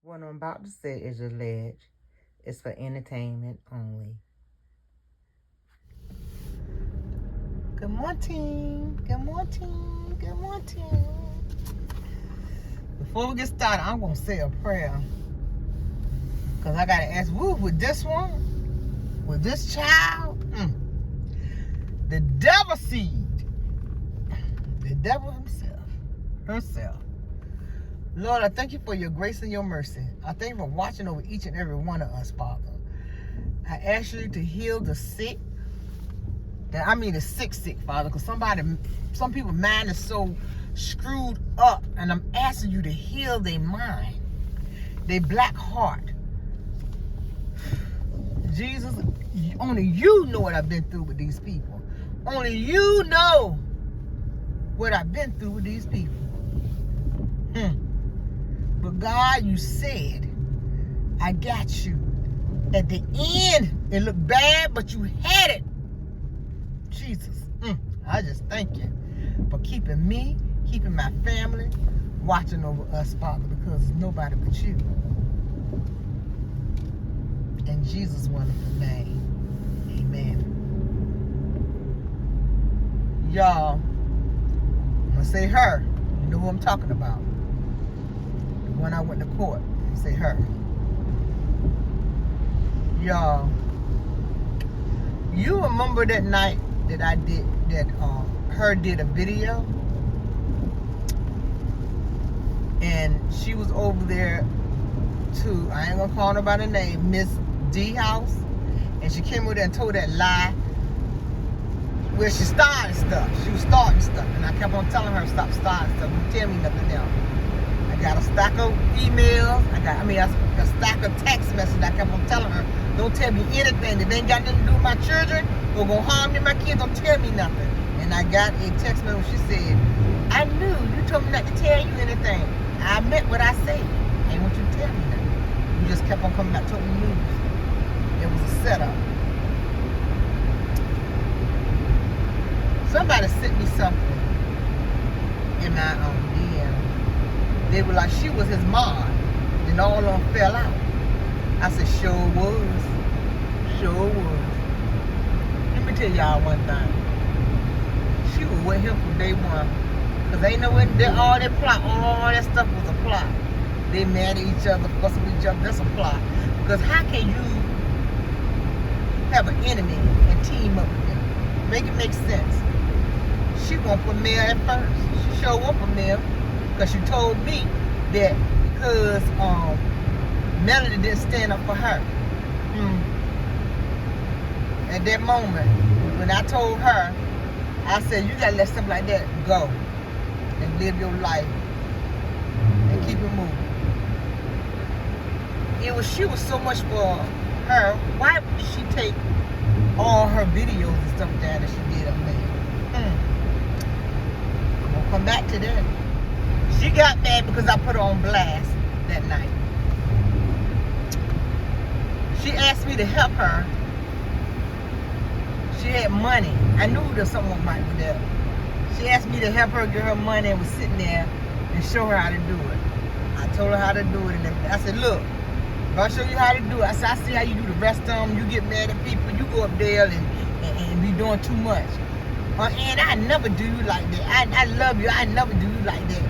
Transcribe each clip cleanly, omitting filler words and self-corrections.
What I'm about to say is alleged. It's for entertainment only. Good morning. Good morning. Good morning. Before we get started, I'm going to say a prayer. Because I got to ask, with this one, with this child, the devil seed, the devil herself. Lord, I thank you for your grace and your mercy. I thank you for watching over each and every one of us, Father. I ask you to heal the sick. The sick, Father, because some people's mind is so screwed up, and I'm asking you to heal their mind, their black heart. Jesus, only you know what I've been through with these people. Only you know what I've been through with these people. But God, you said, I got you. At the end, it looked bad, but you had it. Jesus, I just thank you for keeping me, keeping my family, watching over us, Father, because it's nobody but you. In Jesus' wonderful name, amen. Y'all, I'm going to say her. You know who I'm talking about. The one I went to court. Say her. Y'all, you remember that night that I did, that her did a video, and she was over there to, I ain't gonna call her by the name, Miss D house, and she came over there and told that lie where she started stuff. She was starting stuff, and I kept on telling her, stop starting stuff, don't tell me nothing else. I got a stack of emails, a stack of text messages. I kept on telling her, don't tell me anything that ain't got nothing to do with my children or gonna harm me, my kids, don't tell me nothing. And I got a text message. She said, I knew you told me not to tell you anything. I meant what I said. I didn't want you to tell me nothing. You just kept on coming back telling the news. It was a setup. Somebody sent me something in my DM. They were like, she was his mom. Then all of them fell out. I said, sure was. Sure was. Let me tell y'all one thing. She was with him from day one. Because ain't no way all that plot, all that stuff was a plot. They mad at each other, fussing with each other. That's a plot. Because how can you have an enemy and team up with them? Make it make sense. She went for Mel at first. She sure went for Mel. Because she told me that because Melody didn't stand up for her. At that moment, when I told her, I said, you gotta let stuff like that go and live your life and keep it moving. She was so much for her. Why did she take all her videos and stuff down that she did up there? I'm gonna come back to that. She got mad because I put her on blast that night. She asked me to help her. She had money. I knew that someone might be there. She asked me to help her get her money and was sitting there and show her how to do it. I told her how to do it, and I said, look, if I show you how to do it, I said, I see how you do the rest of them. You get mad at people, you go up there and be doing too much. And I never do you like that. I love you. I never do you like that.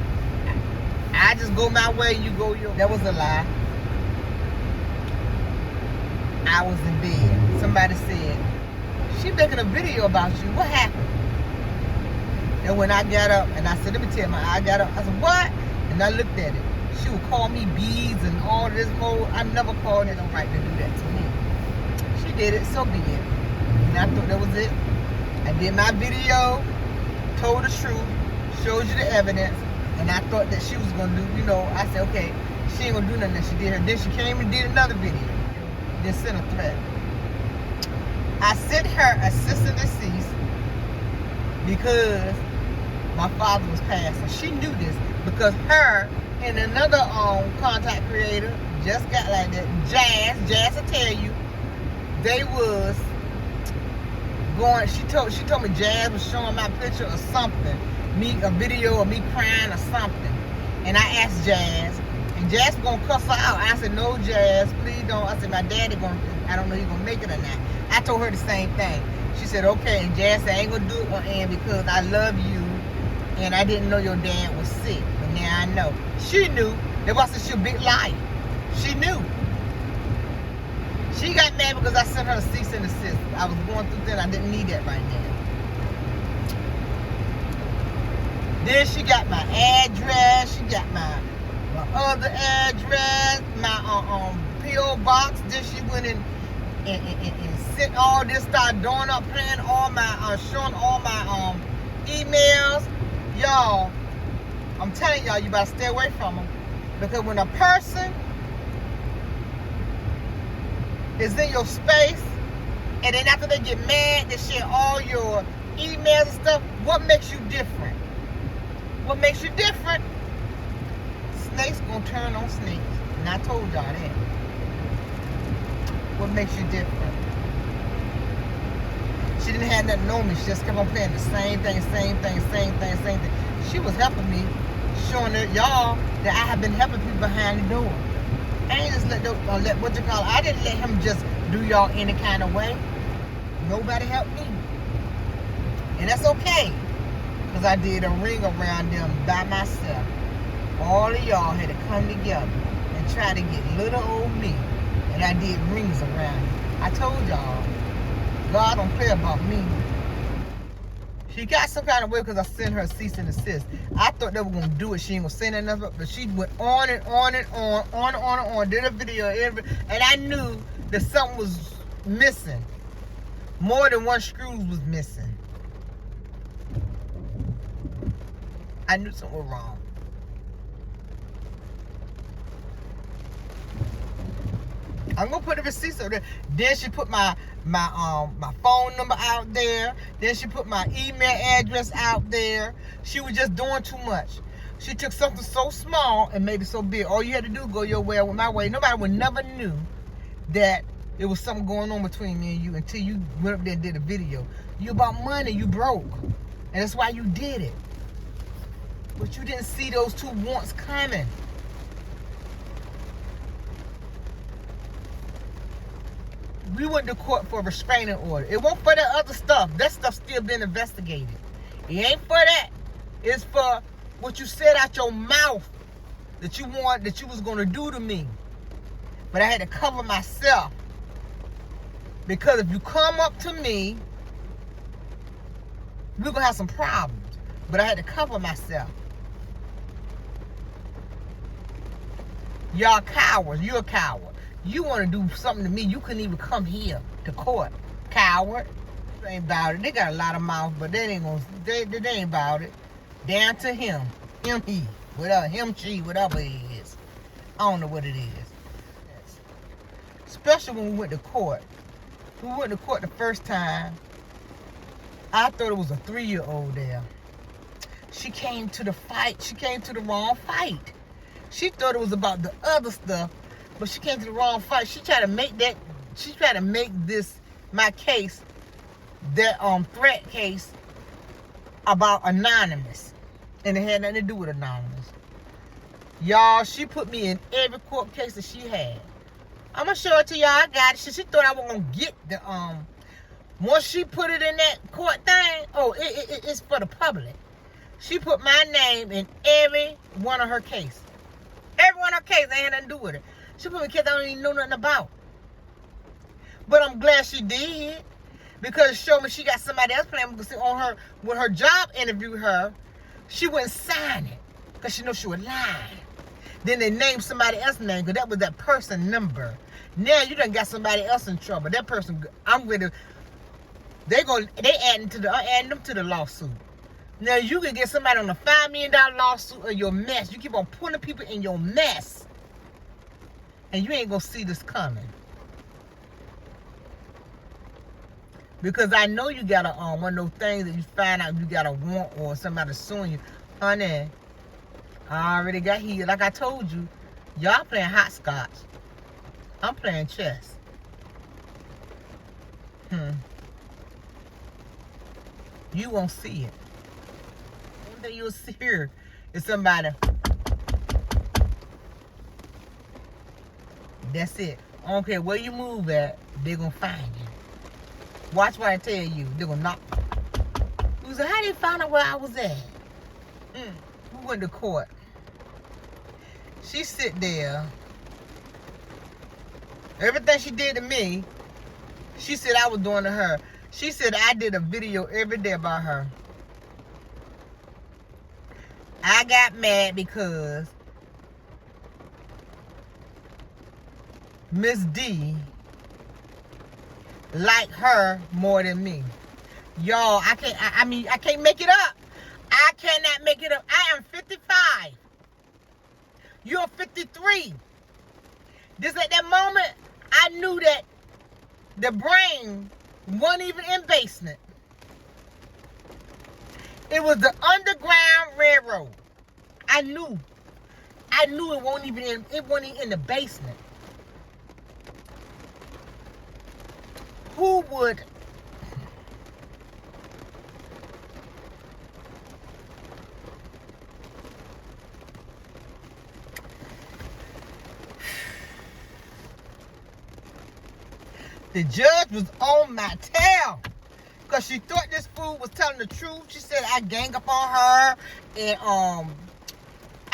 I just go my way, you go your way. That was a lie. I was in bed. Somebody said, she making a video about you. What happened? And when I got up, and I said, let me tell you, I got up. I said, what? And I looked at it. She would call me bees and all this whole. I never called her no right to do that to me. She did it, so be it. And I thought that was it. I did my video, told the truth, showed you the evidence, and I thought that she was gonna do, I said, okay, she ain't gonna do nothing that she did her. Then she came and did another video. Then sent a threat. I sent her a cease and desist because my father was passing. She knew this because her and another content creator just got like that. Jazz will tell you, they was going. She told me Jazz was showing my picture or something, a video of me crying or something, and I asked Jazz, and Jazz gonna cuss her out. I said, no, Jazz, please don't. I said, my daddy I don't know he's gonna make it or not. I told her the same thing. She said, okay. And Jazz said, I ain't gonna do it on Ann because I love you and I didn't know your dad was sick. But now I know. She knew. That was she a big liar. She knew. She got mad because I sent her a cease and desist. I was going through that. I didn't need that right now. Then she got my address. She got my other address, my P.O. box. Then she went and sent all this, started doing up, playing all my, showing all my emails. Y'all, I'm telling y'all, you better stay away from them. Because when a person is in your space, and then after they get mad, they share all your emails and stuff, what makes you different? What makes you different? Snakes gonna turn on snakes. And I told y'all that. What makes you different? She didn't have nothing on me. She just kept on playing the same thing. She was helping me, showing y'all that I have been helping people behind the door. I ain't just I didn't let him just do y'all any kind of way. Nobody helped me. And that's okay. Because I did a ring around them by myself. All of y'all had to come together and try to get little old me. And I did rings around you. I told y'all, God don't play about me. She got some kind of way because I sent her a cease and desist. I thought they were going to do it. She ain't going to say nothing, but she went on and on, did a video, and I knew that something was missing. More than one screw was missing. I knew something was wrong. I'm gonna put the receipts over there. Then she put my phone number out there. Then she put my email address out there. She was just doing too much. She took something so small and made it so big. All you had to do was go your way, I went my way. Nobody would never knew that there was something going on between me and you until you went up there and did a video. You about money, you broke. And that's why you did it. But you didn't see those two wants coming. We went to court for a restraining order. It wasn't for that other stuff. That stuff's still being investigated. It ain't for that. It's for what you said out your mouth that you was gonna do to me. But I had to cover myself. Because if you come up to me, we're gonna have some problems. But I had to cover myself. Y'all cowards. You're a coward. You want to do something to me, you couldn't even come here to court. Coward. They ain't about it. They got a lot of mouth, but they ain't about it. Down to him. Him, he. Whatever. Him, she, whatever it is. I don't know what it is. Especially when we went to court. We went to court the first time. I thought it was a 3-year-old there. She came to the fight. She came to the wrong fight. She thought it was about the other stuff. But she came to the wrong fight. She tried to make this, my case, that threat case about Anonymous. And it had nothing to do with Anonymous. Y'all, she put me in every court case that she had. I'm going to show it to y'all. I got it. She thought I was going to get the, once she put it in that court thing, it's for the public. She put my name in every one of her cases. Every one of her cases ain't had nothing to do with it. She put me in kids I don't even know nothing about. But I'm glad she did. Because it showed me she got somebody else playing on her. When her job interviewed her, she wouldn't sign it. Because she knew she was lying. Then they named somebody else's name because that was that person number. Now you done got somebody else in trouble. That person, they adding them to the lawsuit. Now you can get somebody on a $5 million lawsuit of your mess. You keep on pulling people in your mess. And you ain't gonna see this coming. Because I know you got one of those things that you find out you got a want or somebody suing you. Honey, I already got here. Like I told you, y'all playing hopscotch. I'm playing chess. You won't see it. One thing you'll see here is somebody That's it. I don't care where you move at, they're gonna find you. Watch what I tell you. They're gonna knock. You say, how they find out where I was at? We went to court. She sit there. Everything she did to me, she said I was doing to her. She said I did a video every day about her. I got mad because Miss D liked her more than me. Y'all, I can't make it up. I cannot make it up. I am 55. You're 53. Just at that moment, I knew that the brain wasn't even in basement. It was the Underground Railroad. I knew it wasn't even in the basement. Who would the judge was on my tail because she thought this fool was telling the truth. She said I gang up on her and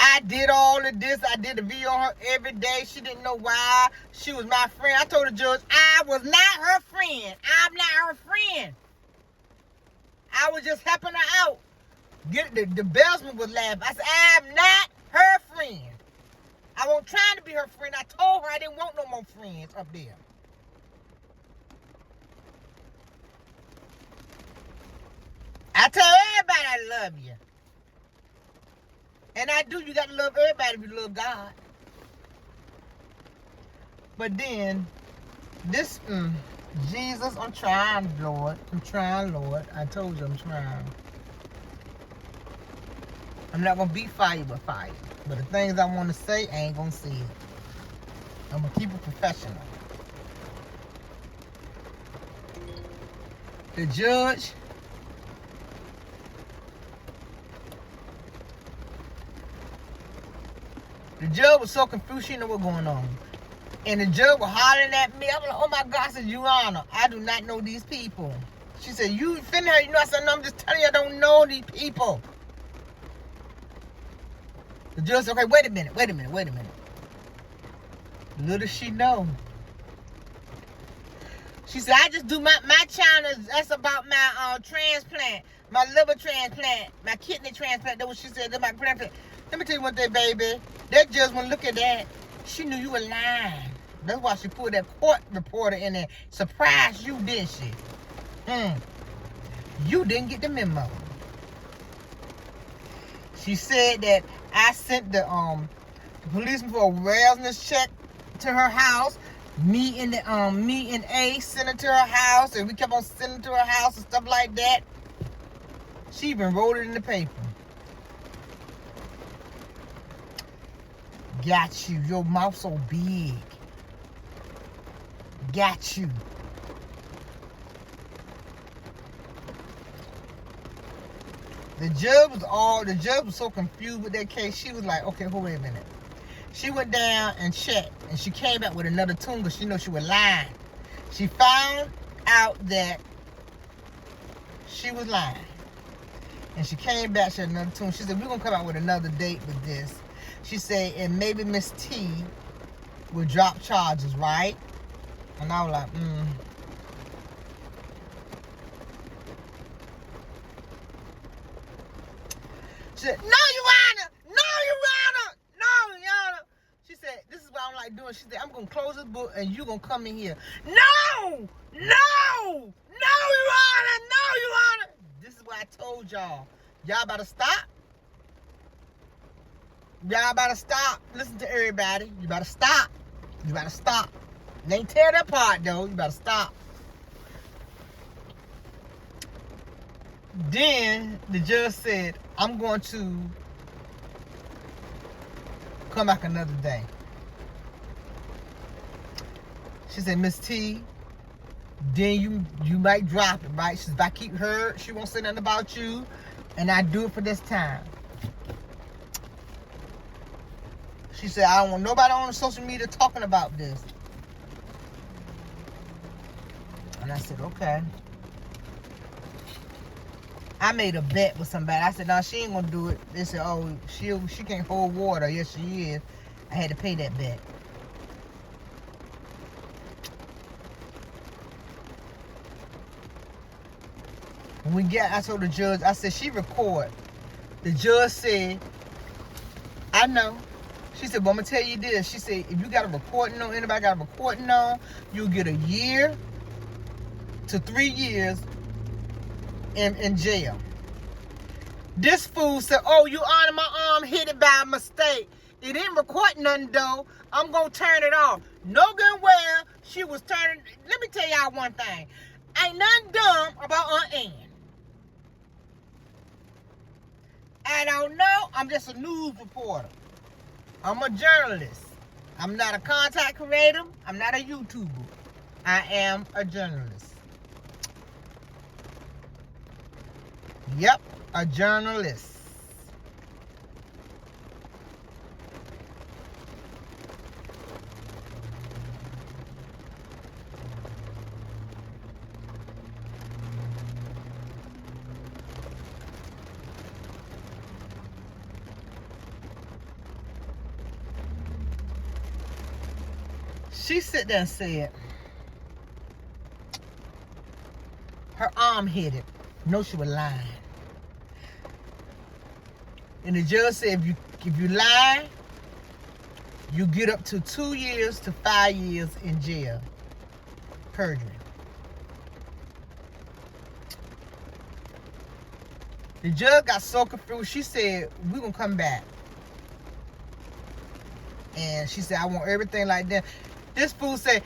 I did all of this. I did a video on her every day. She didn't know why. She was my friend. I told the judge I was not her friend. I'm not her friend. I was just helping her out. The bellsman was laughing. I said, I'm not her friend. I wasn't trying to be her friend. I told her I didn't want no more friends up there. I tell everybody I love you. And I do. You got to love everybody if you love God. But then, this, Jesus, I'm trying, Lord. I'm trying, Lord. I told you I'm trying. I'm not going to be fire with fire. But the things I want to say, I ain't going to say it. I'm going to keep it professional. The judge was so confused, she didn't know what was going on. And the judge was hollering at me. I'm like, oh my God. I said, Your Honor, I do not know these people. She said, you finna her. You know, I said, no, I'm just telling you I don't know these people. The judge said, okay, wait a minute. Little she know. She said, I just do my channel. That's about my transplant, my liver transplant, my kidney transplant. That's what she said. That's my transplant. Let me tell you one thing, baby. That judge, when look at that, she knew you were lying. That's why she put that court reporter in there. Surprised you, didn't she? You didn't get the memo. She said that I sent the policeman for a wellness check to her house. Me and A sent it to her house, and we kept on sending it to her house and stuff like that. She even wrote it in the paper. Got you. Your mouth so big. Got you. The judge was so confused with that case. She was like, okay, hold on a minute. She went down and checked, and she came back with another tune because she knew she was lying. She found out that she was lying. And she came back, she had another tune. She said, we're going to come out with another date with this. She said, and maybe Miss T will drop charges, right? And I was like, She said, no, Your Honor. No, Your Honor. No, Your Honor. She said, this is what I'm like doing. She said, I'm going to close this book and you're going to come in here. No. No, Your Honor. No, Your Honor. This is what I told y'all. Y'all better stop. Y'all better stop. Listen to everybody. You better stop. You better stop. They ain't tear that apart, though. You better stop. Then the judge said, I'm going to come back another day. She said, Miss T, then you might drop it, right? She said, if I keep her, she won't say nothing about you, and I do it for this time. She said, I don't want nobody on social media talking about this. And I said, okay. I made a bet with somebody. I said, no, she ain't gonna do it. They said, oh, she can't hold water. Yes, she is. I had to pay that bet. When I told the judge, I said, she record. The judge said, I know. She said, but I'm going to tell you this. She said, if you got a recording on, anybody got a recording on, you'll get a year to 3 years in jail. This fool said, oh, you Honor, my arm hit it by mistake. It didn't record nothing, though. I'm going to turn it off. No good well, she was turning. Let me tell y'all one thing. Ain't nothing dumb about Aunt Ann. I don't know. I'm just a news reporter. I'm a journalist. I'm not a content creator. I'm not a YouTuber. I am a journalist. Yep, a journalist. She sat there and said her arm hit it. No, she was lying. And the judge said, if you lie, you get up to 2 years to 5 years in jail. Perjury. The judge got so confused. She said, we're going to come back. And she said, I want everything like that. This fool said,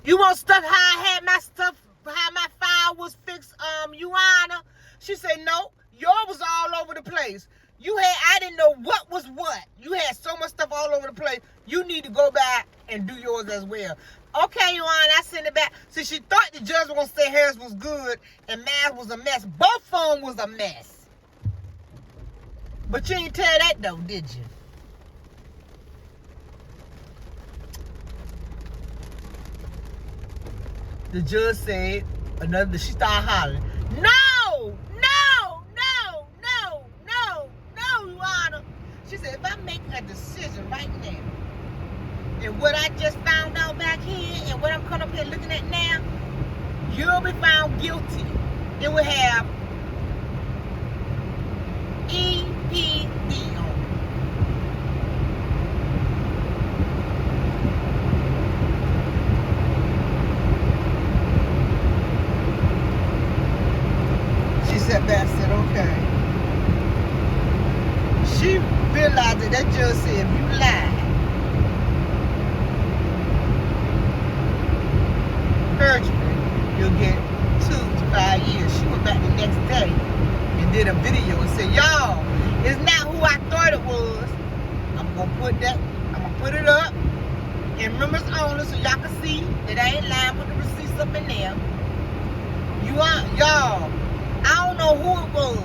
you want stuff how I had my stuff, how my file was fixed, Your Honor? She said, no, yours was all over the place. I didn't know what was what. You had so much stuff all over the place. You need to go back and do yours as well. Okay, Your Honor, I sent it back. So she thought the judge was going to say hers was good and mine was a mess. Both of them was a mess. But you didn't tell that though, did you? The judge said, she started hollering, no, Your Honor. She said, if I make a decision right now, and what I just found out back here, and what I'm coming up here looking at now, you'll be found guilty. It will have EPD on it. Sat back and said, okay. She realized that judge said, if you lie, perjury, you'll get 2 to 5 years. She went back the next day and did a video and said, y'all, it's not who I thought it was. I'm gonna put it up in members only so y'all can see that I ain't lying, put the receipts up in there. Y'all, I don't know who it was.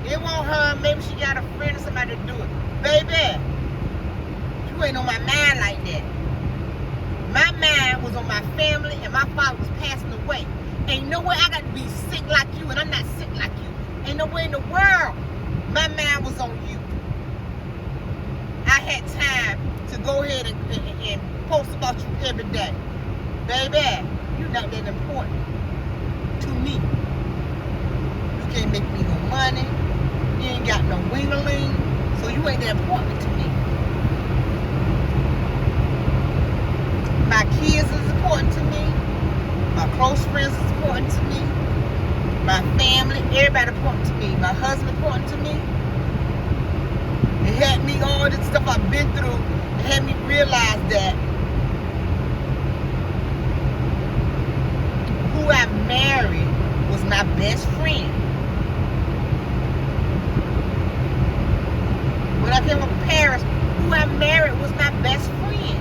It wasn't her. Maybe she got a friend or somebody to do it. Baby, you ain't on my mind like that. My mind was on my family and my father was passing away. Ain't no way I got to be sick like you and I'm not sick like you. Ain't no way in the world my mind was on you. I had time to go ahead and post about you every day. Baby, you're not that important to me. You can't make me no money. You ain't got no wing-a-ling. So you ain't that important to me. My kids is important to me. My close friends is important to me. My family, everybody important to me. My husband important to me. It had me, all this stuff I've been through, it had me realize that who I married was my best friend. When I came up to Paris, who I married was my best friend.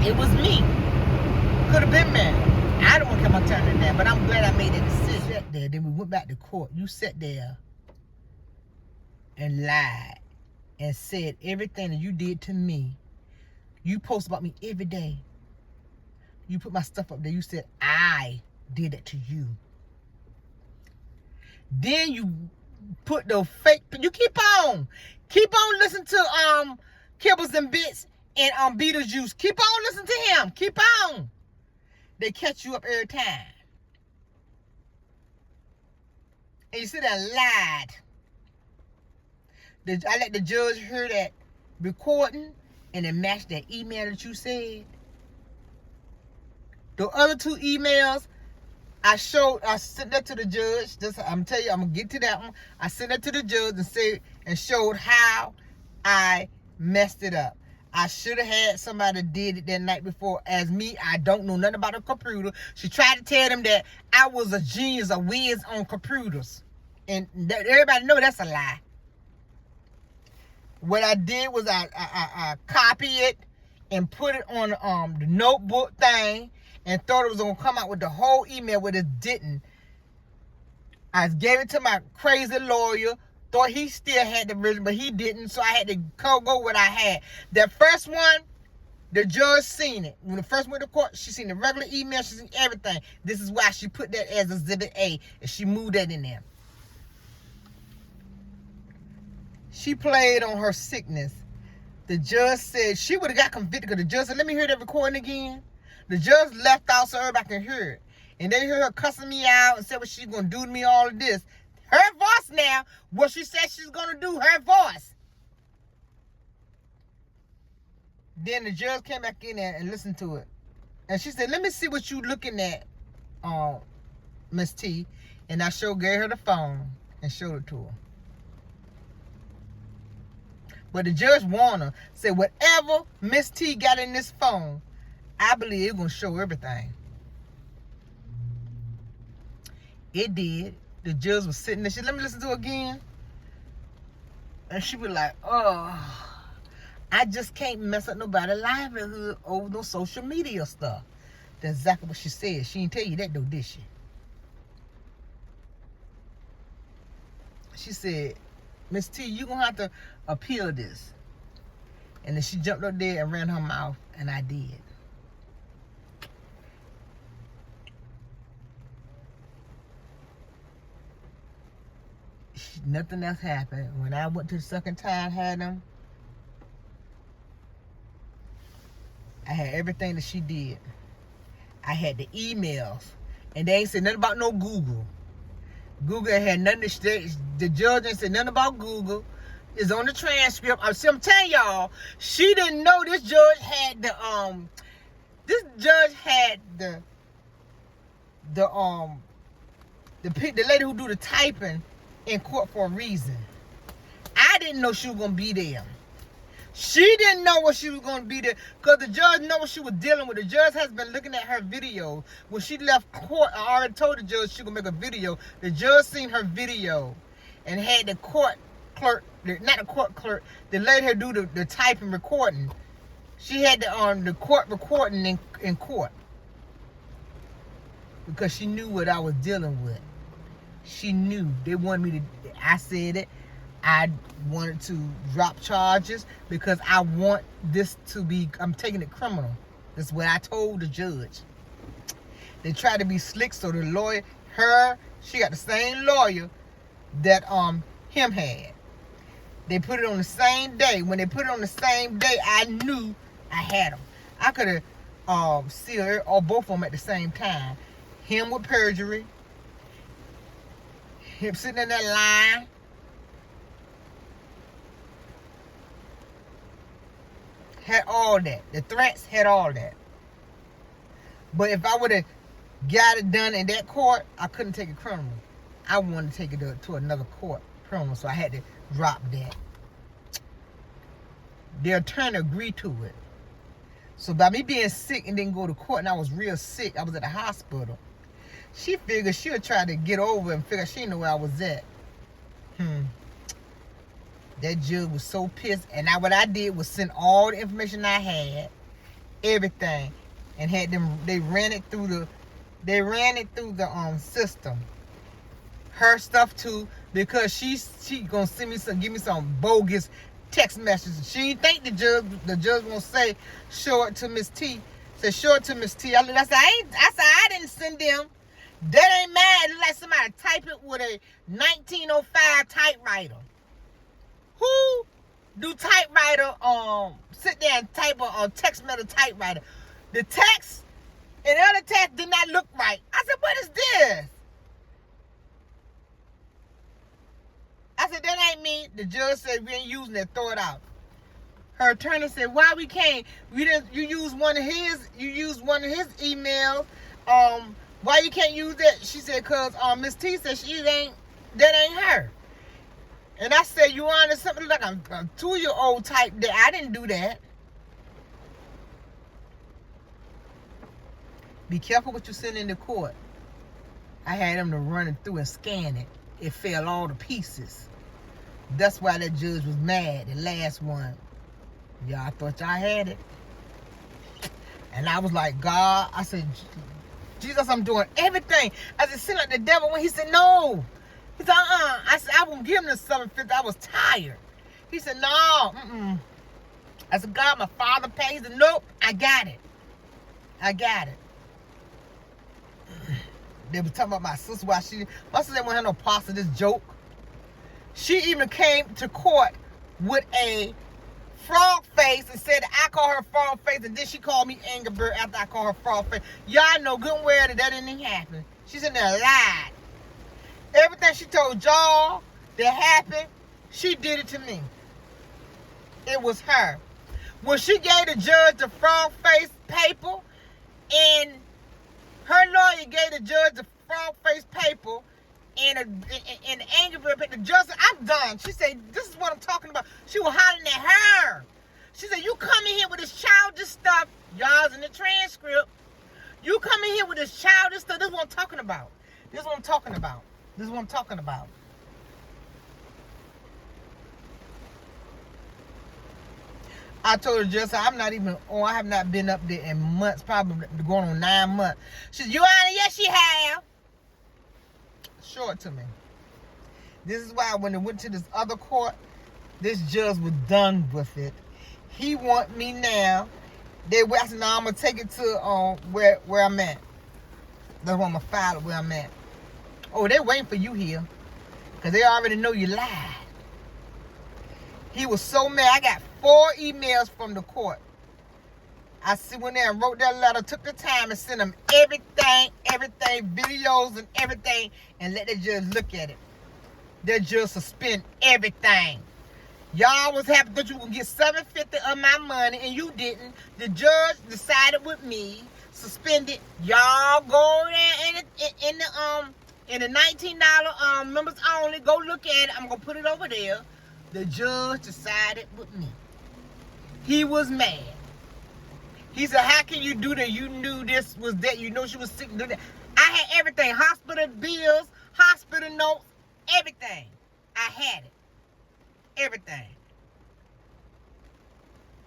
It was me. Could have been married. I don't want to come on turning that, but I'm glad I made a decision. Sat there, then we went back to court. You sat there and lied and said everything that you did to me. You post about me every day. You put my stuff up there. You said I did it to you. Then you put the fake. You keep on listening to Kibbles and Bits and Beetlejuice. Keep on listening to him. Keep on. They catch you up every time. And you sit there and lied. I let the judge hear that recording and then match that email that you said. The other 2 emails, I sent that to the judge. I'm telling you, I'm gonna get to that one. I sent that to the judge and showed how I messed it up. I should have had somebody that did it that night before. As me, I don't know nothing about a computer. She tried to tell them that I was a genius, a whiz on computers. And everybody know that's a lie. What I did was I copied it and put it on the notebook thing and thought it was going to come out with the whole email, but it didn't. I gave it to my crazy lawyer, thought he still had the version, but he didn't, so I had to go what I had. That first one, the judge seen it. When the first went to court, she seen the regular email, she seen everything. This is why she put that as Exhibit A, and she moved that in there. She played on her sickness. The judge said she would have got convicted because the judge said, let me hear that recording again. The judge left out so everybody can hear it. And they hear her cussing me out and said what she's going to do to me, all of this. Her voice now, what she said she's going to do, her voice. Then the judge came back in there and listened to it. And she said, let me see what you looking at, Miss T. And I gave her the phone and showed it to her. But the judge warned her, said, whatever Miss T got in this phone, I believe it's going to show everything. It did. The judge was sitting there. She said, let me listen to it again. And she was like, oh, I just can't mess up nobody's livelihood over no social media stuff. That's exactly what she said. She didn't tell you that though, did she? She said, Miss T, you're going to have to appeal this. And then she jumped up there and ran her mouth, and I did. Nothing else happened. When I went to the second time, had them, I had everything that she did. I had the emails, and they ain't said nothing about no Google. Google had nothing to say. The judge ain't said nothing about Google. It's on the transcript. I'm telling y'all, she didn't know this judge had the lady who do the typing in court for a reason. I didn't know she was gonna be there. She didn't know what she was gonna be there because the judge know what she was dealing with. The judge has been looking at her video. When she left court, I already told the judge she gonna make a video. The judge seen her video and had the court clerk, not the court clerk, they let her do the typing recording. She had the court recording in court because she knew what I was dealing with. She knew. They wanted me to, I said it, I wanted to drop charges because I want this to be, I'm taking it criminal. That's what I told the judge. They tried to be slick, so the lawyer, she got the same lawyer that him had. They put it on the same day. When they put it on the same day, I knew I had them. I could have sealed or both of them at the same time. Him with perjury. Him sitting in that line. Had all that. The threats had all that. But if I would have got it done in that court, I couldn't take it criminal. I wanted to take it to another court criminal, so I had to drop that. The attorney agreed to it. So by me being sick and didn't go to court, and I was real sick, I was at the hospital, she figured she'll try to get over and figure she didn't know where I was at. That judge was so pissed, and what I did was send all the information I had, everything, and had them. They ran it through the system. Her stuff too, because she gonna send me give me some bogus text messages. She didn't think the judge won't say, show it to Miss T. Said, show it to Miss T. I said, I didn't send them. That ain't mad. It's like somebody type it with a 1905 typewriter. Who do typewriter sit there and type a text metal typewriter? The text and the other text did not look right. I said, what is this? I said, that ain't me. The judge said we ain't using it, throw it out. Her attorney said, why we can't? You used one of his emails. Why you can't use that? She said, cause Miss T said that ain't her. And I said, you honest, something like a 2-year-old type that I didn't do that. Be careful what you send into court. I had them to run it through and scan it. It fell all to pieces. That's why that judge was mad, the last one. Y'all thought y'all had it. And I was like, God, I said, Jesus, I'm doing everything. I said, send like the devil when he said, no. He said, I said, I won't give him the $750. I was tired. He said, no, I said, God, my father paid. He said, nope, I got it. I got it. They were talking about my sister. My sister didn't want to have no parts of this joke. She even came to court with a frog face and said I call her frog face, and then she called me Angry Bird after I called her frog face. Y'all know good and well that didn't happen. She's in there lied. Everything she told y'all that happened, she did it to me. It was her. When she gave the judge the frog face paper, and her lawyer gave the judge the frog face paper, and the Angry Bird paper, the judge said, I'm done. She said, this is what I'm talking about. She was hollering at her. She said, you come in here with this childish stuff. Y'all's in the transcript. You come in here with this childish stuff. This is what I'm talking about. This is what I'm talking about. This is what I'm talking about. I told her just, I have not been up there in months, probably going on 9 months. She said, Your Honor, yes, she have. Show it to me. This is why when it went to this other court, this judge was done with it. He want me now. I said, no, I'm going to take it to where I'm at. That's why I'm going to file it where I'm at. Oh, they're waiting for you here. Because they already know you lied. He was so mad. I got 4 emails from the court. I went there and wrote that letter, took the time and sent them everything, videos and everything, and let the judge look at it. That judge suspend everything. Y'all was happy that you were going to get $750 of my money, and you didn't. The judge decided with me, suspended. Y'all go there in the $19 members only. Go look at it. I'm going to put it over there. The judge decided with me. He was mad. He said, how can you do that? You knew this was that. You know she was sick. I had everything. Hospital bills, hospital notes, everything. I had it. Everything.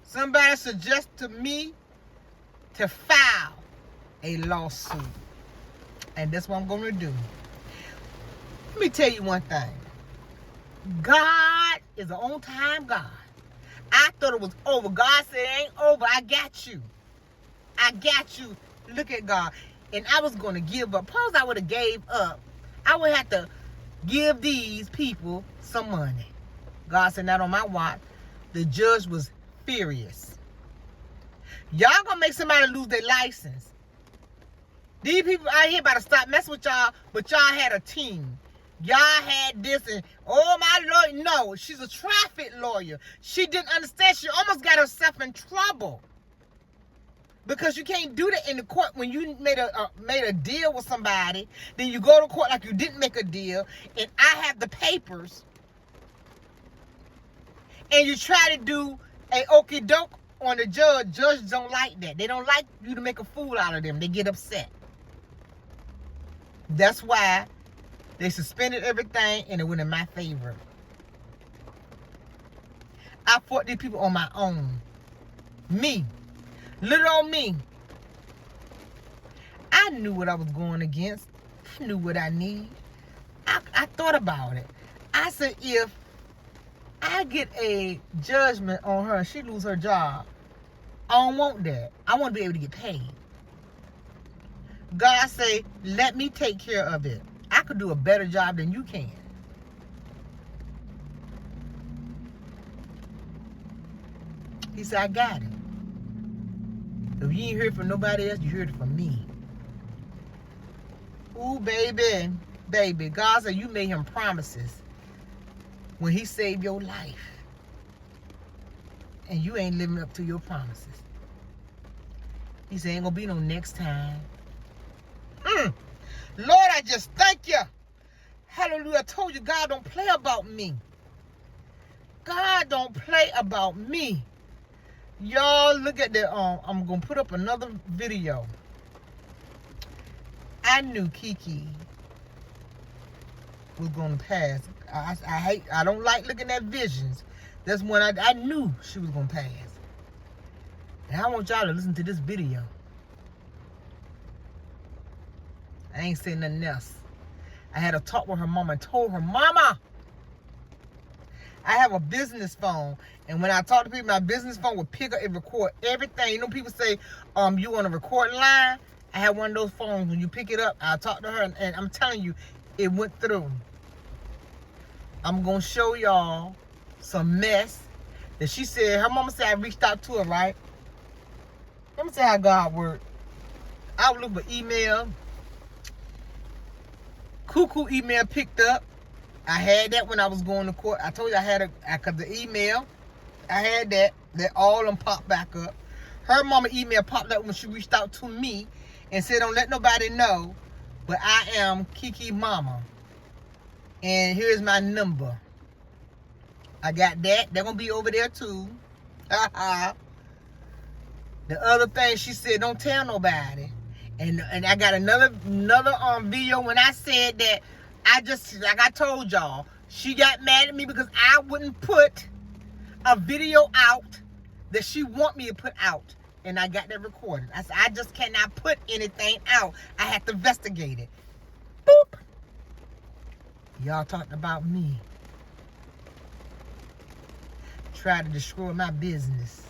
Somebody suggested to me to file a lawsuit. And that's what I'm going to do. Let me tell you one thing. God is an on-time God. I thought it was over. God said it ain't over. I got you. I got you. Look at God. And I was going to give up. Suppose I would have gave up. I would have to give these people some money. God said, not on my watch. The judge was furious. Y'all going to make somebody lose their license. These people out here about to stop messing with y'all, but y'all had a team. Y'all had this and, oh, my lawyer. No, she's a traffic lawyer. She didn't understand. She almost got herself in trouble. Because you can't do that in the court when you made a deal with somebody. Then you go to court like you didn't make a deal. And I have the papers. And you try to do a okie doke on the judge. Judges don't like that. They don't like you to make a fool out of them. They get upset. That's why they suspended everything and it went in my favor. I fought these people on my own. Me. Little on me. I knew what I was going against. I knew what I need. I thought about it. I said, if I get a judgment on her and she lose her job. I don't want that. I want to be able to get paid. God say, let me take care of it. I could do a better job than you can. He said, I got it. If you ain't heard from nobody else, you heard it from me. Ooh, baby. Baby. God said you made him promises when he saved your life. And you ain't living up to your promises. He said, ain't gonna be no next time. Lord, I just thank you. Hallelujah. I told you God don't play about me. God don't play about me. Y'all look at that. I'm gonna put up another video. I knew Kiki was gonna pass. I don't like looking at visions. That's when I knew she was gonna pass. And I want y'all to listen to this video. I ain't saying nothing else. I had a talk with her mama and told her, Mama, I have a business phone. And when I talk to people, my business phone will pick up and record everything. You know, people say, you on a recording line? I have one of those phones. When you pick it up, I talk to her, and I'm telling you, it went through. I'm going to show y'all some mess that she said. Her mama said I reached out to her, right? Let me tell you how God worked. I would look for email. Cuckoo email picked up. I had that when I was going to court. I told you I had the email. I had that all of them popped back up. Her mama email popped up when she reached out to me and said, don't let nobody know, but I am Kiki Mama. And here's my number. I got that. They're going to be over there too. The other thing she said, don't tell nobody. And I got another video when I said that like I told y'all, she got mad at me because I wouldn't put a video out that she want me to put out. And I got that recorded. I said, I just cannot put anything out. I have to investigate it. Boop. Y'all talking about me. Try to destroy my business.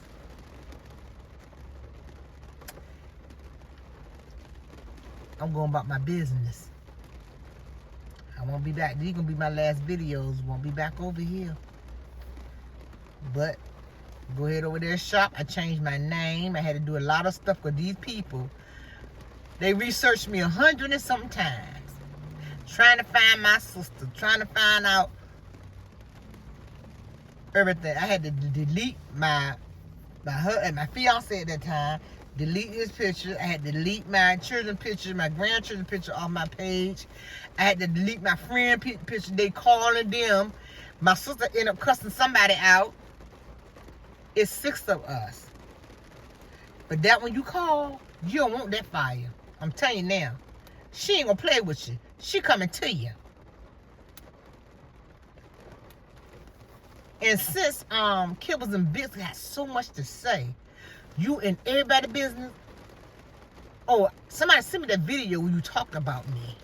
I'm going about my business. I won't be back. These gonna be my last videos. Won't be back over here. But go ahead over there, shop. I changed my name. I had to do a lot of stuff with these people. They researched me 100 and something times, trying to find my sister, trying to find out everything. I had to delete my fiance at that time. Delete his picture. I had to delete my children's picture, my grandchildren's picture off my page. I had to delete my friend picture. They calling them. My sister ended up cussing somebody out. It's 6 of us. But that when you call, you don't want that fire. I'm telling you now. She ain't gonna play with you. She coming to you. And since Kibbles and Bits got so much to say, you and everybody business. Oh, somebody sent me that video where you talked about me.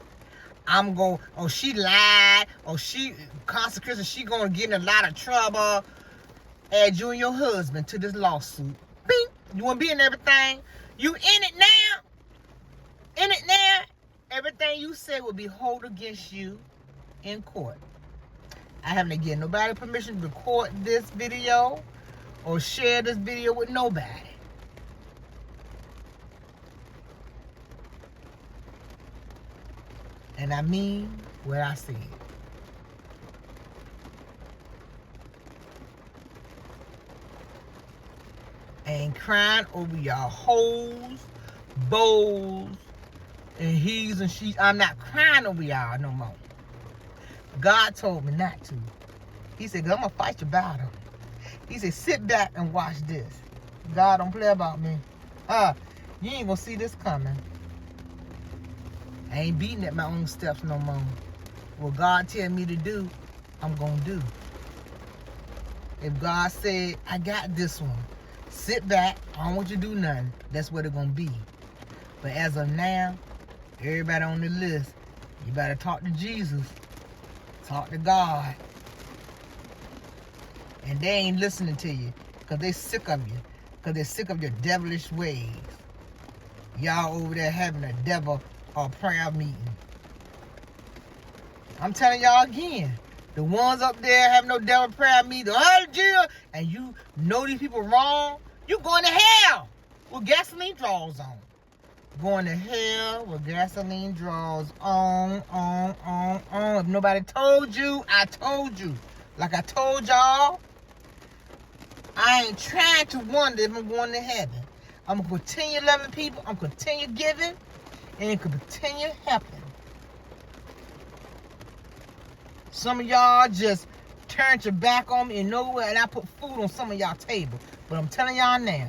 I'm going, she lied, consequences, she gonna get in a lot of trouble. Add you and your husband to this lawsuit. Bing. You wanna be in everything? You in it now? In it now? Everything you say will be held against you in court. I haven't given nobody permission to record this video or share this video with nobody. And I mean what I said. I ain't crying over y'all hoes, bows, and he's and she's. I'm not crying over y'all no more. God told me not to. He said, I'm going to fight your battle. He said, sit back and watch this. God don't play about me. You ain't going to see this coming. I ain't beating at my own steps no more. What God tell me to do, I'm going to do. If God said, I got this one, sit back, I don't want you to do nothing, that's what it's going to be. But as of now, everybody on the list, you better talk to Jesus. Talk to God. And they ain't listening to you because they sick of you. Because they're sick of your devilish ways. Y'all over there having a devil or prayer meeting. I'm telling y'all again. The ones up there having no devil prayer meeting. Oh, Jill, and you know these people wrong. You going to hell with gasoline draws on. Going to hell with gasoline draws on. If nobody told you, I told you. Like I told y'all, I ain't trying to wonder if I'm going to heaven. I'm going to continue loving people. I'm going to continue giving. And continue helping. Some of y'all just turned your back on me and nowhere, and I put food on some of y'all table. But I'm telling y'all now,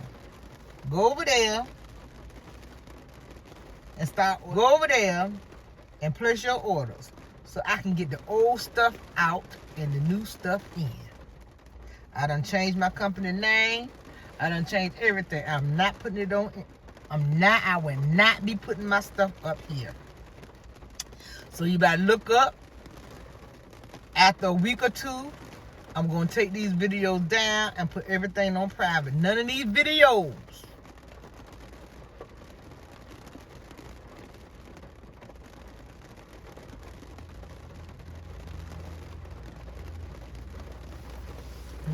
go over there and place your orders so I can get the old stuff out and the new stuff in. I done changed my company name. I done changed everything. I'm not putting it on. I will not be putting my stuff up here. So you better look up. After a week or two, I'm going to take these videos down and put everything on private. None of these videos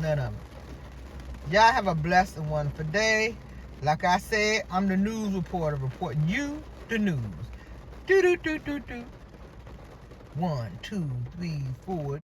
none of them. Y'all have a blessed and wonderful day. Like I said, I'm the news reporter reporting you the news. Do. 1, 2, 3, 4.